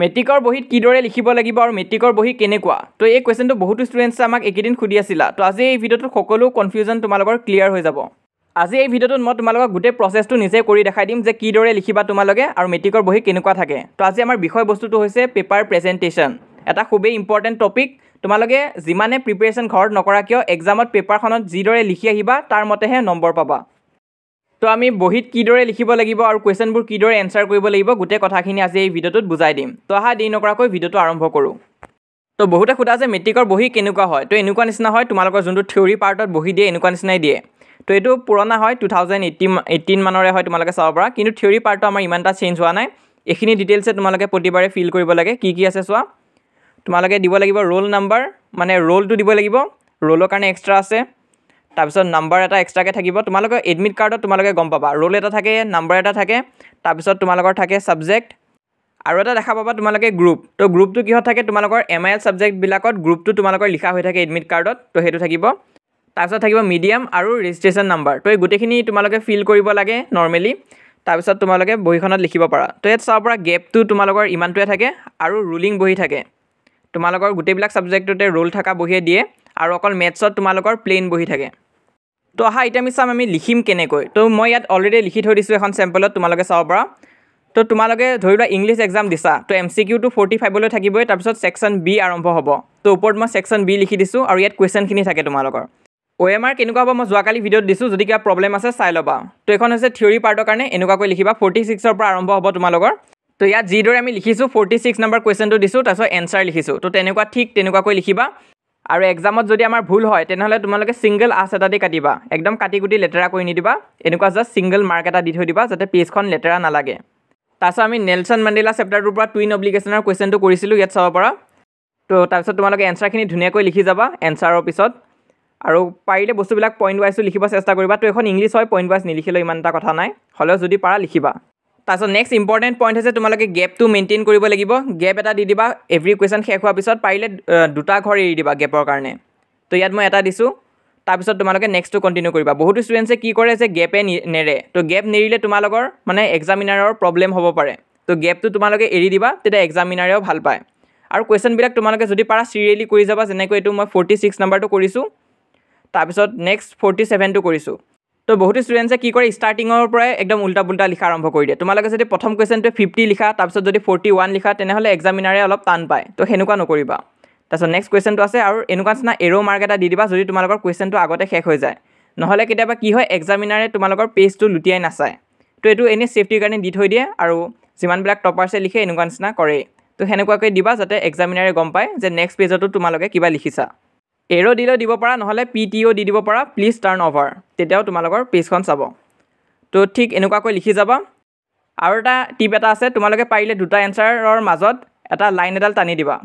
মেট্ৰিকৰ বহীত কিদৰে লিখিব লাগিব আৰু মেট্ৰিকৰ বহী কেনেকুৱা তো এই কোৱেশ্চনটো বহুতো ষ্টুডেণ্টছে আমাক এইকেইদিন সুধি আছিলা তো আজি এই ভিডিঅ'টোত সকলো কনফিউজন তোমালোকৰ ক্লিয়াৰ হৈ যাব আজি এই ভিডিঅ'টোত মই তোমালোকক গোটেই প্ৰচেছটো নিজে কৰি দেখাই দিম যে কিদৰে লিখিবা তোমালোকে আৰু মেট্ৰিকৰ বহী কেনেকুৱা থাকে তো আজি আমাৰ বিষয়বস্তুটো হৈছে পেপাৰ প্ৰেজেণ্টেশ্যন এটা খুবেই ইম্পৰ্টেণ্ট টপিক তোমালোকে যিমানে প্ৰিপেৰেশ্যন ঘৰত নকৰা কিয় এক্সামত পেপাৰখনত যিদৰে লিখি আহিবা তাৰ মতেহে নম্বৰ পাবা তো আমি বহীত কিদৰে লিখিব লাগিব আৰু কোৱেশ্চনবোৰ কিদৰে এনসাৰ কৰিব লাগিব গোটেই কথাখিনি আজি এই ভিডিঅ'টোত বুজাই দিম তো আহা দেৰি নকৰাকৈ ভিডিঅ'টো আৰম্ভ কৰোঁ তো বহুতে সোধা যে মেট্ৰিকৰ বহী কেনেকুৱা হয় তো এনেকুৱা নিচিনা হয় তোমালোকৰ যোনটো থিয়ৰী পাৰ্টত বহী দিয়ে এনেকুৱা নিচিনাই দিয়ে তো এইটো পুৰণা হয় 2018 মানৰে হয় তোমালোকে চাব পাৰা কিন্তু থিয়ৰী পাৰ্টটো আমাৰ ইমান এটা চেঞ্জ হোৱা নাই এইখিনি ডিটেইলছে তোমালোকে প্ৰতিবাৰে ফিল কৰিব লাগে কি আছে চোৱা তোমালোকে দিব লাগিব ৰোল নাম্বাৰ মানে ৰোলটো দিব লাগিব ৰোলৰ কাৰণে এক্সট্ৰা আছে তাৰপিছত নাম্বাৰ এটা এক্সট্ৰাকৈ থাকিব তোমালোকৰ এডমিট কাৰ্ডত তোমালোকে গম পাবা ৰোল এটা থাকে নাম্বাৰ এটা থাকে তাৰপিছত তোমালোকৰ থাকে ছাবজেক্ট আৰু এটা দেখা পাবা তোমালোকে গ্ৰুপ তো গ্ৰুপটো কিহত থাকে তোমালোকৰ MIL ছাবজেক্টবিলাকত গ্ৰুপটো তোমালোকৰ লিখা হৈ থাকে এডমিট কাৰ্ডত তো সেইটো থাকিব তাৰপিছত থাকিব মিডিয়াম আৰু ৰেজিষ্ট্ৰেশ্যন নাম্বাৰ তো এই গোটেইখিনি তোমালোকে ফিল কৰিব লাগে নৰ্মেলি তাৰপিছত তোমালোকে বহীখনত লিখিব পাৰা তো ইয়াত চাব পৰা গেপটো তোমালোকৰ ইমানটোৱে থাকে আৰু ৰুলিং বহী থাকে তোমালোকৰ গোটেইবিলাক ছাবজেক্টতে ৰোল থকা বহিয়ে দিয়ে আৰু অকল মেথছত তোমালোকৰ প্লেইন বহি থাকে তো আহা এতিয়া আমি লিখিম কেনেকৈ তো মই ইয়াত অলৰেডি লিখি থৈ দিছোঁ এখন চেম্পলত তোমালোকে চাব পাৰা তো তোমালোকে ধৰি লোৱা ইংলিছ এক্সাম দিছা তো MCQটো 45 লৈ থাকিবই তাৰপিছত ছেকশ্যন বি আৰম্ভ হ'ব তো ওপৰত মই ছেকশ্যন বি লিখি দিছোঁ আৰু ইয়াত কুৱেশ্যনখিনি থাকে তোমালোকৰ OMR কেনেকুৱা হ'ব মই যোৱাকালি ভিডিঅ'ত দিছোঁ যদি কিবা প্ৰব্লেম আছে চাই ল'বা তো এখন হৈছে থিয়ৰী পাৰ্টৰ কাৰণে এনেকুৱাকৈ লিখিবা 46ৰ পৰা আৰম্ভ হ'ব তোমালোকৰ তো ইয়াত যিদৰে আমি লিখিছোঁ 46 নম্বৰ কুৱেশ্যনটো দিছোঁ তাৰপিছত এনসাৰ লিখিছোঁ তো তেনেকুৱাকৈ লিখিবা আৰু এক্সামত যদি আমাৰ ভুল হয় তেনেহ'লে তোমালোকে ছিংগল আছ এটা দি কাটিবা একদম কাটি কুটি লেতেৰা কৰি নিদিবা এনেকুৱা জাষ্ট ছিংগল মাৰ্ক এটা দি থৈ দিবা যাতে পেজখন লেতেৰা নালাগে তাৰপিছত আমি নেলছন মেণ্ডেলা চেপ্টাৰটোৰ পৰা টুইন অব্লিগেশ্যনৰ কুৱেশ্যনটো কৰিছিলোঁ ইয়াত চাব পাৰা তো তাৰপিছত তোমালোকে এনসাৰখিনি ধুনীয়াকৈ লিখি যাবা এনসাৰৰ পিছত আৰু পাৰিলে বস্তুবিলাক পইণ্ট ৱাইজটো লিখিব চেষ্টা কৰিবা তো এখন ইংলিছ হয় পইণ্ট ৱাইজ নিলিখিলেও ইমান এটা কথা নাই হ'লেও যদি পাৰা লিখিবা তাৰপিছত নেক্সট ইম্পৰ্টেণ্ট পইণ্ট হৈছে তোমালোকে গেপটো মেইনটেইন কৰিব লাগিব গেপ এটা দি দিবা এভৰি কুৱেশ্যন শেষ হোৱাৰ পিছত পাৰিলে দুটা ঘৰ এৰি দিবা গেপৰ কাৰণে তো ইয়াত মই এটা দিছোঁ তাৰপিছত তোমালোকে নেক্সটটো কণ্টিনিউ কৰিবা বহুতো ষ্টুডেণ্টছে কি কৰে যে গেপে নেৰে তো গেপ নেৰিলে তোমালোকৰ মানে এক্সামিনাৰৰ প্ৰব্লেম হ'ব পাৰে তো গেপটো তোমালোকে এৰি দিবা তেতিয়া এক্সামিনাৰেও ভাল পায় আৰু কুৱেশ্যনবিলাক তোমালোকে যদি পাৰা চিৰিয়েলি কৰি যাবা যেনেকৈ এইটো মই 46 নম্বৰটো কৰিছোঁ তাৰপিছত নেক্সট 47টো কৰিছোঁ তো বহুতো ষ্টুডেণ্টছে কি কৰে ষ্টাৰ্টিঙৰ পৰাই একদম উল্টা পুল্টা লিখা আৰম্ভ কৰি দিয়ে তোমালোকে যদি প্ৰথম কুৱেশ্যনটোৱে 50 লিখা তাৰপিছত যদি 41 লিখা তেনেহ'লে এক্সামিনাৰে অলপ টান পায় তো সেনেকুৱা নকৰিবা তাৰপিছত নেক্সট কুৱেশ্যনটো আছে আৰু এনেকুৱা নিচিনা এৰো মাৰ্ক এটা দি দিবা যদি তোমালোকৰ কুৱেশ্যনটো আগতে শেষ হৈ যায় নহ'লে কেতিয়াবা কি হয় এক্সামিনাৰে তোমালোকৰ পেজটো লুটিয়াই নাচায় তো এইটো এনেই ছেফটিৰ কাৰণে দি থৈ দিয়ে আৰু যিমানবিলাক টপাৰ্ছে লিখে এনেকুৱা নিচিনা কৰে তো সেনেকুৱাকৈ দিবা যাতে এক্সামিনাৰে গম পায় যে নেক্সট পেজতো তোমালোকে কিবা লিখিছা এৰো দিলেও দিব পাৰা নহ'লে PTO দি দিব পাৰা প্লিজ টাৰ্ণ অভাৰ তেতিয়াও তোমালোকৰ পেজখন চাব তো ঠিক এনেকুৱাকৈ লিখি যাবা আৰু এটা টিপ এটা আছে তোমালোকে পাৰিলে দুটা এনসাৰৰ মাজত এটা লাইন এডাল টানি দিবা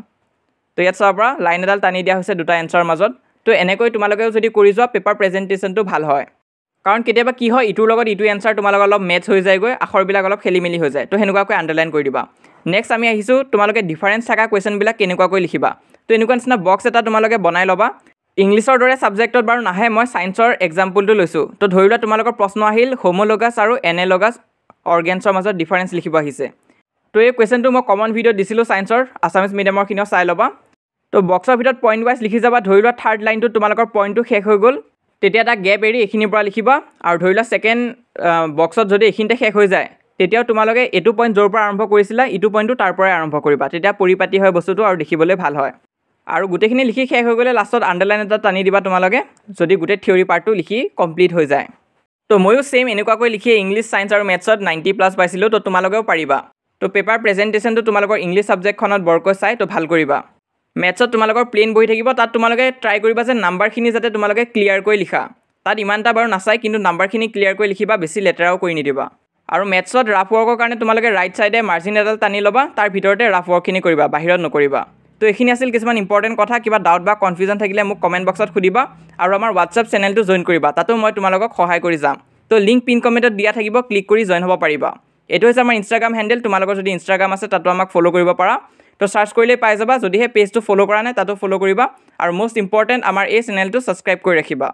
তো ইয়াত চাব পৰা লাইন এডাল টানি দিয়া হৈছে দুটা এনসাৰৰ মাজত তো এনেকৈ তোমালোকেও যদি কৰি যোৱা পেপাৰ প্ৰেজেণ্টেশ্যনটো ভাল হয় কাৰণ কেতিয়াবা কি হয় ইটোৰ লগত ইটো এনসাৰ তোমালোকৰ অলপ মেটচ হৈ যায়গৈ আখৰবিলাক অলপ খেলিমেলি হৈ যায় তো সেনেকুৱাকৈ আণ্ডাৰলাইন কৰি দিবা নেক্সট আমি আহিছোঁ তোমালোকে ডিফাৰেঞ্চ থকা কুৱেশ্যনবিলাক কেনেকুৱাকৈ লিখিবা তো এনেকুৱা নিচিনা বক্স এটা তোমালোকে বনাই ল'বা ইংলিছৰ দৰে ছাবজেক্টত বাৰু নাহে মই ছায়েন্সৰ এক্সাম্পলটো লৈছোঁ তো ধৰি লোৱা তোমালোকৰ প্ৰশ্ন আহিল হোমোলগাছ আৰু এনালগাছ অৰ্গেনছৰ মাজত ডিফাৰেঞ্চ লিখিব আহিছে তো এই কুৱেশ্যনটো মই কমন ভিডিঅ'ত দিছিলোঁ ছায়েন্সৰ আছামিজ মিডিয়ামৰখিনিও চাই ল'বা তো বক্সৰ ভিতৰত পইণ্ট ৱাইজ লিখি যাবা ধৰি লোৱা থাৰ্ড লাইনটোত তোমালোকৰ পইণ্টটো শেষ হৈ গ'ল তেতিয়া এটা গেপ এৰি এইখিনিৰ পৰা লিখিবা আৰু ধৰি লোৱা ছেকেণ্ড বক্সত যদি এইখিনিতে শেষ হৈ যায় তেতিয়াও তোমালোকে এইটো পইণ্ট য'ৰ পৰা আৰম্ভ কৰিছিলা ইটো পইণ্টটো তাৰ পৰাই আৰম্ভ কৰিবা তেতিয়া পৰিপাটি হয় বস্তুটো আৰু দেখিবলৈ ভাল হয় আৰু গোটেইখিনি লিখি শেষ হৈ গ'লে লাষ্টত আণ্ডাৰলাইন এটা টানি দিবা তোমালোকে যদি গোটেই থিয়ৰী পাৰ্টটো লিখি কমপ্লিট হৈ যায় তো ময়ো ছেইম এনেকুৱাকৈ লিখি ইংলিছ ছায়েন্স আৰু মেথছত 90+ পাইছিলোঁ তো তোমালোকেও পাৰিবা তো পেপাৰ প্ৰেজেণ্টেশ্যনটো তোমালোকৰ ইংলিছ ছাবজেক্টখনত বৰকৈ চাই তো ভাল কৰিবা মেথছত তোমালোকৰ প্লেইন বহি থাকিব তাত তোমালোকে ট্ৰাই কৰিবা যে নাম্বাৰখিনি যাতে তোমালোকে ক্লিয়াৰকৈ লিখা তাত ইমান এটা বাৰু নাচাই কিন্তু নাম্বাৰখিনি ক্লিয়াৰকৈ লিখিবা বেছি লেতেৰাও কৰি নিদিবা আৰু মেথছত ৰাফ ৱৰ্কৰ কাৰণে তোমালোকে ৰাইট ছাইডে মাৰ্জিন এডাল টানি ল'বা তাৰ ভিতৰতে ৰাফ ৱৰ্কখিনি কৰিবা বাহিৰত নকৰিবা তো এইখিনি আছিল কিছুমান ইম্পৰ্টেণ্ট কথা কিবা ডাউট বা কনফিউজন থাকিলে মোক কমেণ্ট বক্সত সুধিবা আৰু আমাৰ হোৱাটছআপ চেনেলটো জইন কৰিবা তাতো মই তোমালোকক সহায় কৰি যাম তো লিংক পিন কমেণ্টত দিয়া থাকিব ক্লিক কৰি জইন হ'ব পাৰিবা এইটো হৈছে আমাৰ ইনষ্টাগ্ৰাম হেণ্ডেল তোমালোকৰ যদি ইনষ্টাগ্ৰাম আছে তাতো আমাক ফ'ল' কৰিব পাৰা তো সাৰ্চ কৰিলেই পাই যাবা যদিহে পেজটো ফ'ল' কৰা নাই তাতো ফ'ল' কৰিবা আৰু মষ্ট ইম্পৰ্টেণ্ট আমাৰ এই চেনেলটো ছাবস্ক্ৰাইব কৰি ৰাখিবা